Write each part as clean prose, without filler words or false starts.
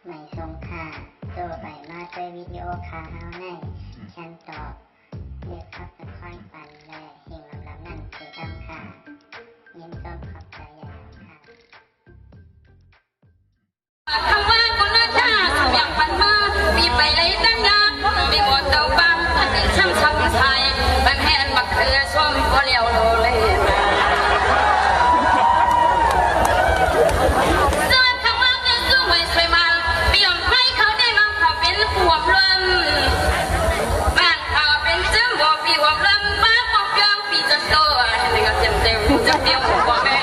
ไม่ทรงค่าตัวใบมาด้วยวิดีโอคาเฮาในฉันตอบเลือกขับเป็นค่อยปันและเฮงลำนั่นคือดำค่ะยินต้นขอบใจอย่างค่ะคำว่าคนละชาติอย่างปันมามีไปเลยตั้งยากมีหมดเตาปังมีช่างช่างชายบันแหนบักเรือส้มก็เลี้ยวโลเลยส่วนคำว่าเป็นสู้ไม่สวยมันเปี่ยมให้เขาได้มาเขาเป็นผัวพลมบ้านเขาเป็นเจ้าบ่ปีหัวพลมบ้าปอกยองปีจะโตอะไรก็เต็มเต็มจะเดียวหัวแม่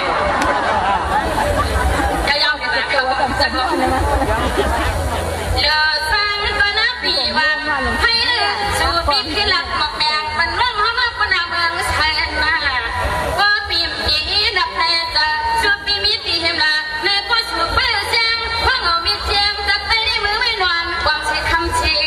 ยาวๆเลยเขาจะบอกเลือสร้างก็น่าปีวันให้เลือสู่ปีที่หลักหมอกแดงมันร่มเขามาปนาเมืองไทยมาก็ปีมปีดับแพร่จะสู่ปีมีตีเห็นละในก็สู่เปรี้ยวแจงเพราะเรามีเจียมจะไปได้มือไม่นอนความใช้คำชี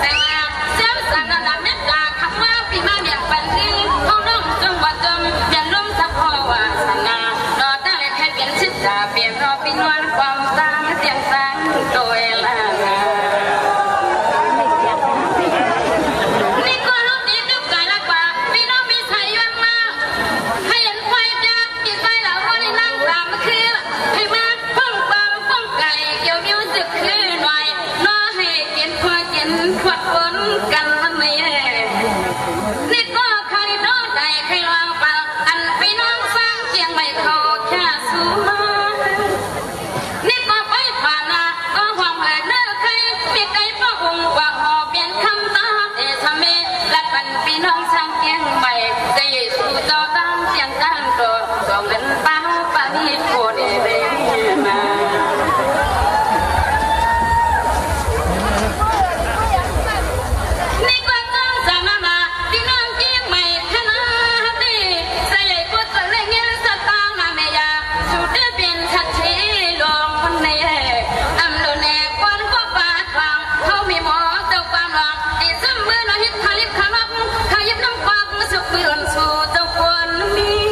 แต่ว่าเจ้าสังกัดเมตตาคำว่าปีมาเมียปันนี้เขาน้องจงว่าจมเปลี่ยนลมสักพอว่าสนารอตั้งแต่แค่เปลี่ยนชิดจะเปลี่ยนรอปีนวลความตามเสียงสังโดยละนี่ก็รู้ดีนึกใจละกว่าพี่น้องมีใส่ยังมาให้เห็นไฟจากปีไฟเหล่าวันนี้นั่งตามมาคือให้มาป้องปามป้องไก่เกี่ยวมิวสิกคือหน่อยน้อให้กินขวดฝนกันละไม่นี่ก็ใครน้องใจใครวางเปล่าอันพี่น้องสร้างเชียงใหม่เขาแค่สูมานี่ก็ไปผ่านนะก็หวังให้เลิกใครมีใจพระองค์ว่าหอเปลี่ยนคำตาเอชเมและปันพี่น้องสร้างเชียงใหม่จะยิ่งสู่เจ้าตั้งเชียงตั้งตัวก็เงินเป้าปานีโคเดเรมานี่ก็ต้องสามาพี่น้องเชียงใหม่คณะดีใส่พุทธเลี้ยงสตางนาเมียสุดเปลี่ยนชัดชีลงคนนี้อำโลเนกวนก็ปาทางเขามีหมอเจ้าความหวังที่ซ้ำมือเราฮิตคาลิบคารับขยิบน้ำความสุขเปลี่ยนสู่เจ้าคนนี้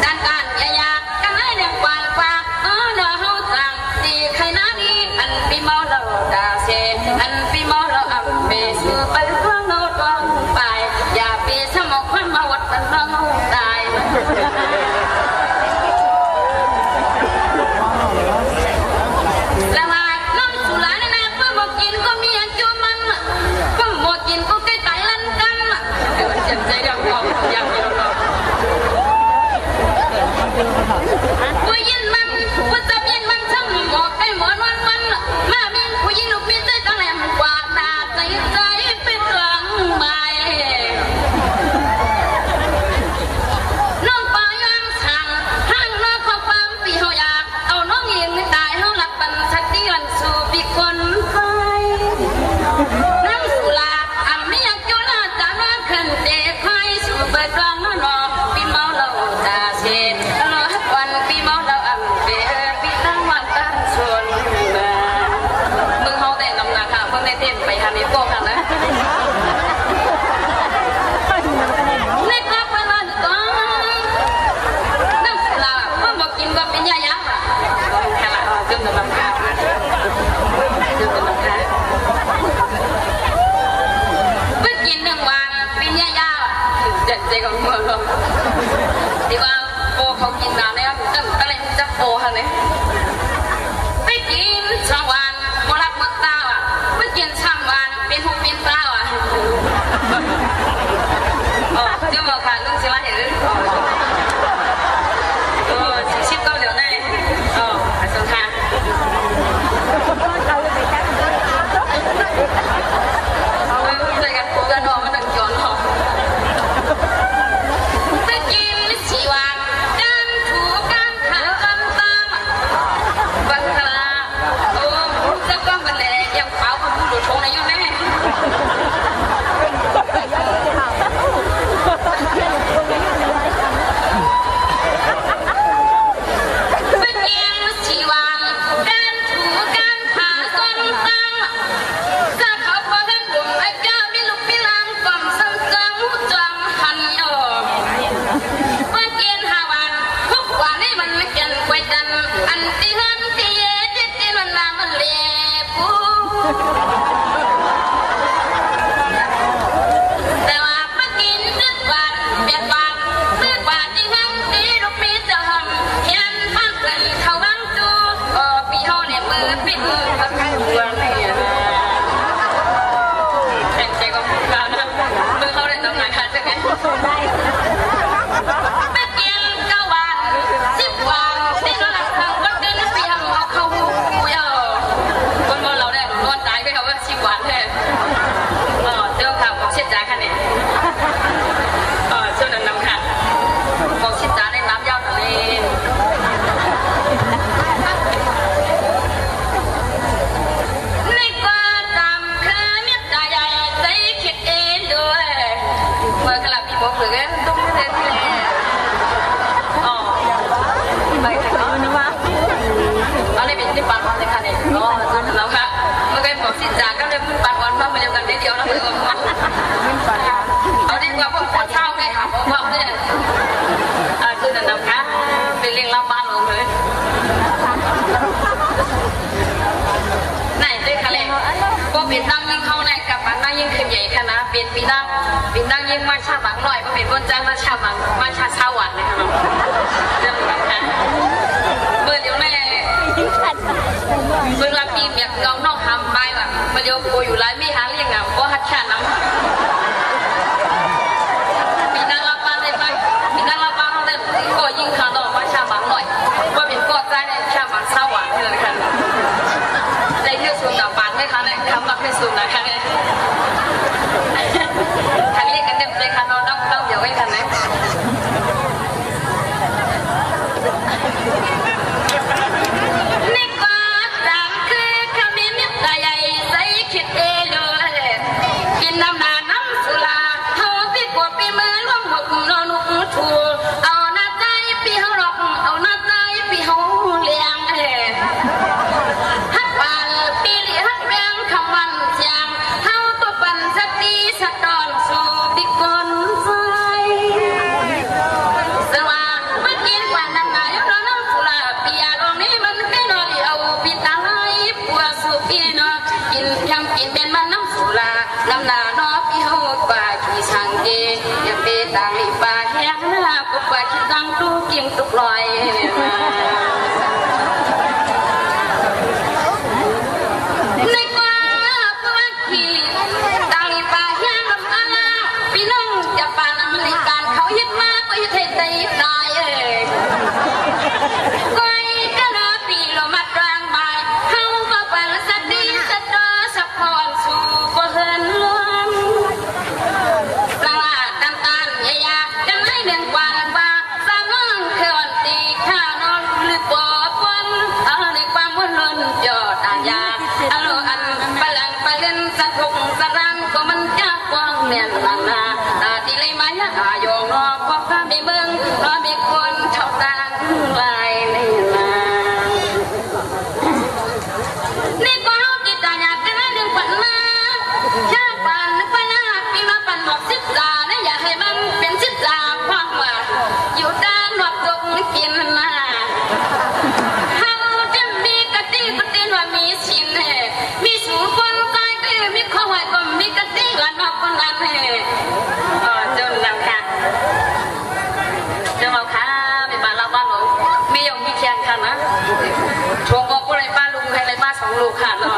ด้านการยากันให้เด็กกว่าฟ้าเนาะเฮาต่างที่ใครนั้นนี้อันปีเมาเราดาเซอันปีเมาเราอับเบสู่ไปข้างโน้ตองไปอย่าปีสมองคนมาวัดกันเราตายแล้วมาน้องสุราเนี่ยนะเพื่อบอกกินก็มีอันจูมันเพื่อบอกกินก็ใกล้ตายลันกันเดี๋ยวเจ็บใจเดี๋ยวพออย่างเดียวเราผู้ยินมันผู้จับยินมันช่างหมอกใกล้หมอนวันมันมามีผู้ยินลูกมีใจตั้งแหลมกว่าตาใจใจไปกลางใบน้องปายังสั่งห้างน้องขอความปีเฮาอยากเอาน้องเองไม่ตายเฮาหลับปันชักที่วันสู่ปีคนไทยน้ำสุราอันนี้อยากจุฬาจาน้ำขึ้นเด็กไทยสู่ไปกลางนอกปีเมาเราตาเสียรอวันปีเมาเราอันเบียปีตั้งวันตั้งชวนมามึงเฮาแต่นำนาค่ะเพิ่งได้เต้นไปทำอีโก้กันนะนี่ก็เป็นวันก่อนน้ำสุราเพิ่งบอกกินก็เป็นยายักษ์อ่ะแค่ละจึงจะมาค่ะจึงจะมาค่ะเพิ่งกินหนึ่งวันเป็นยายักษ์เจ็ดใจของเมืองดีว่าโปเขากินน้ำเนี่ยตึ้งอะไรจะโปฮะเนี่ยไปกินช่างวันโบราณเมืองตาอ่ะไปกินช่างวันเป็นหูเป็นตาอ่ะอ๋อเจ้าบอกค่ะลุงศิลาเห็นหรือชิปเกาเหลียวได้อ๋อสงครามใส่กันปูกันหอมมันดังย้อนหอมไปกินชีวันกันถูกกันขากันตามบังคลา เลี้ยงเราบ้านเลยไหนด้วยคะเลยก็เป็นดังยิ่งเข้าในกับปันดังยิ่งขึ้นใหญ่ขนาดเป็นปีดังยิ่งมาชาบังหน่อยก็เป็นบนจังมาชาบังมาชาชาหวานเลยค่ะเรื่องแบบนั้นเมื่อเดี๋ยวแม่เมื่อเราปีเมียเงานอกทำไปแบบเมื่อเดี๋ยวโกอยู่ไรไม่หาเลี้ยงอ่ะก็ฮัทชาน้ำปีดังเราบ้านเลยไปปีดังเราบ้านเลยก็ยิ่งข้างนอกมาชาบังหน่อยว่าเป็นก็ใจในชาบังชาหวานเลยค่ะในเรื่องส่วนต่างปานไหมคะเนี่ยคำว่าเรื่องส่วนนะคะเนี่ยทางเรียกกันเต็มเลยค่ะน้องเดี๋ยวไว้กันนะนี่ก็ดังคือขมิ้นนิดใหญ่ใส่คิดเอเลยกินน้ำนาน้ำสุราเฮาพี่กวดพี่มือร่วมหมดนอนนุ่งถูเอาหน้าใจพี่เฮาหลอกเอาหน้าใจพี่เฮาเลี้ยงสะดอนสู่ดิกนใจสว่างเมื่อกินกว่านั้นนายร้อนน้ำสุราปียาดองนี้มันไม่นอนเอาปีตาไหลปัวสุปีนอกินยำกินเป็นมันน้ำสุราน้ำหนานอพี่เฮาป่าขี้ช่างเกยังเปตาลิป่าแห้งหน้าปุบป่าขี้ตังตู้กินตุกลอยในกว่าพวกขี้ตังลิป่าพี่น้องจะปานอเมริกันเขายึดมาก็ยึดให้ได้ได้ก้อยก็นาปีเรามากลางใบเขาก็เป็นสติสตอสะพอนสู่บ่เฮินล้วนปลาตันยากันให้เดือนกว่าว่าสามน้องเขื่อนตีข้านอนหรือปอบวันในความวุ่นวายยอดอาญาอันโลอันปลังปเล่นสะทงสะรังก็มันจะกว้างเมียนลังนาที่เลยมาอย่าโยงรอพอพาไปเบิ่งรอมีคนเท่าต่างลายในลานี่ก็เอาติดตาอยากจะได้เรื่องปัญมาชาปันปัญหาปีมาปันหมดสิบตาเนี่ยอย่าให้มันเป็นสิบตาความว่าอยู่ด้านหลับตกกินมาเขาจะมีกติกตินว่ามีสินมีสูงคนตายก็มีข้อหายก็มีกติกันนอกคนนั้นจนนำค่ะจนเราค่ะเป็นบ้านเราบ้านหนูมีอย่างมีแข่งกันนะชวงบอกว่าอะไรบ้านลุงใครอะไรบ้านสองลูกค่ะเนาะ